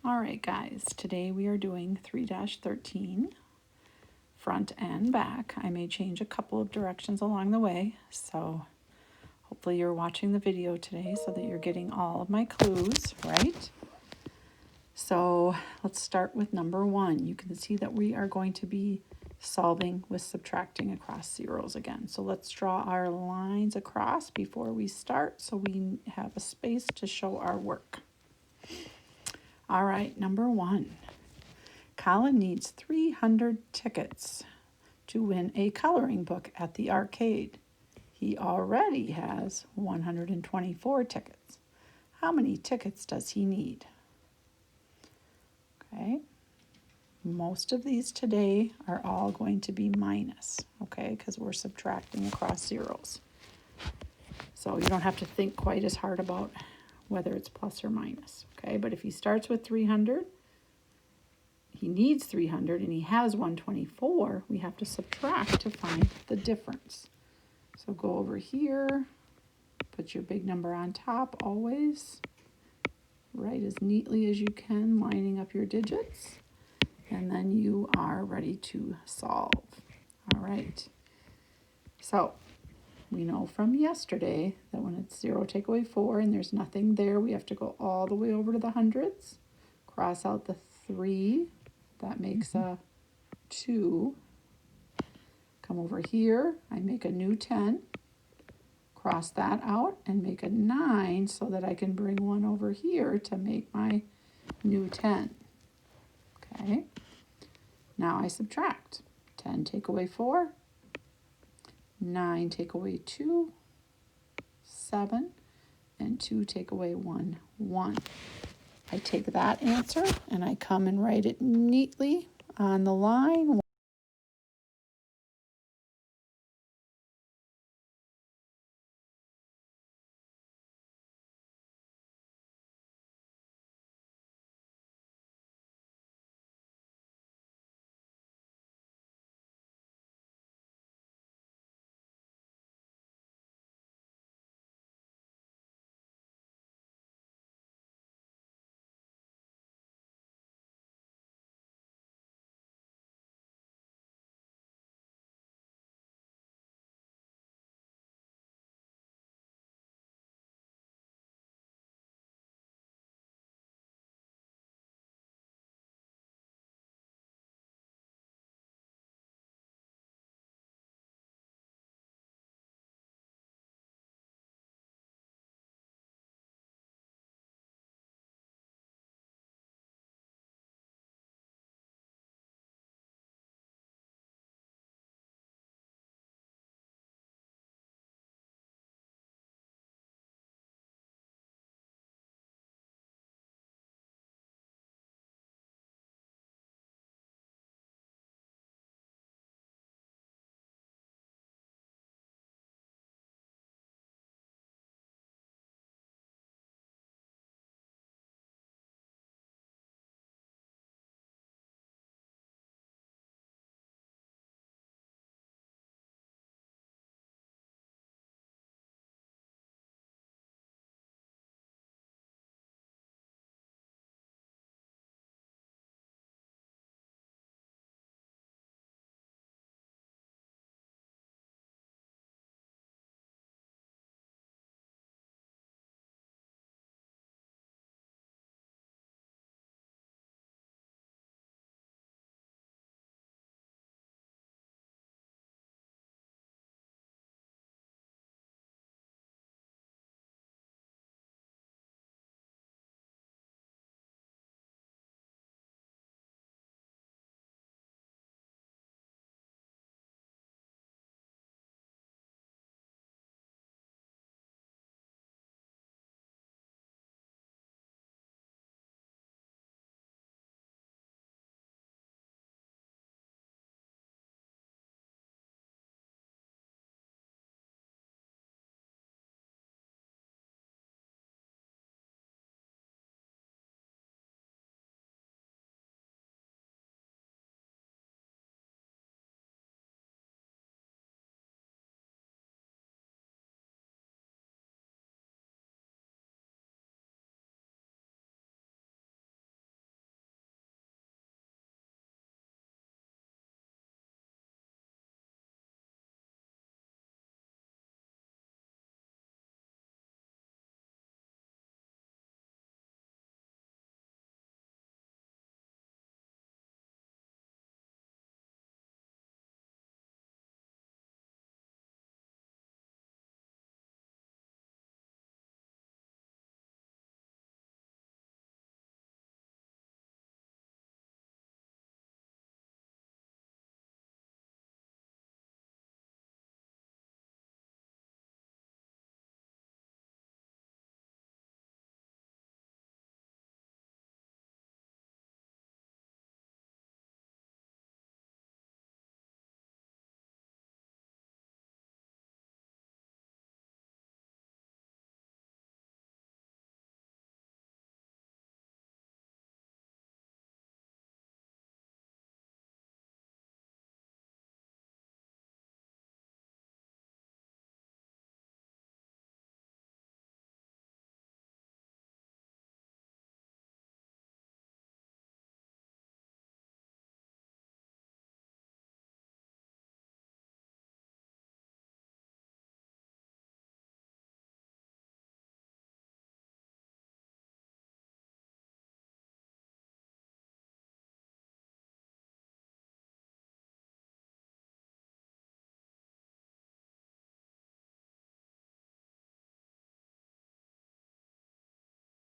All right, guys, today we are doing 3-13, front and back. I may change a couple of directions along the way, so hopefully you're watching the video today so that you're getting all of my clues, right? So let's start with number 1. You can see that we are going to be solving with subtracting across zeros again. So let's draw our lines across before we start so we have a space to show our work. All right, number 1. Colin needs 300 tickets to win a coloring book at the arcade. He already has 124 tickets. How many tickets does he need? Okay. Most of these today are all going to be minus, okay, because we're subtracting across zeros. So you don't have to think quite as hard about whether it's plus or minus, okay? But if he starts with 300, he needs 300 and he has 124, we have to subtract to find the difference. So go over here, put your big number on top always. Write as neatly as you can, lining up your digits. And then you are ready to solve. All right. So we know from yesterday that when it's 0 take away 4 and there's nothing there, we have to go all the way over to the hundreds. Cross out the 3. That makes a 2. Come over here. I make a new 10. Cross that out and make a 9 so that I can bring 1 over here to make my new 10. Okay. Now I subtract. 10 take away 4. 9 take away 2. 7. And 2 take away 1. 1. I take that answer and I come and write it neatly on the line.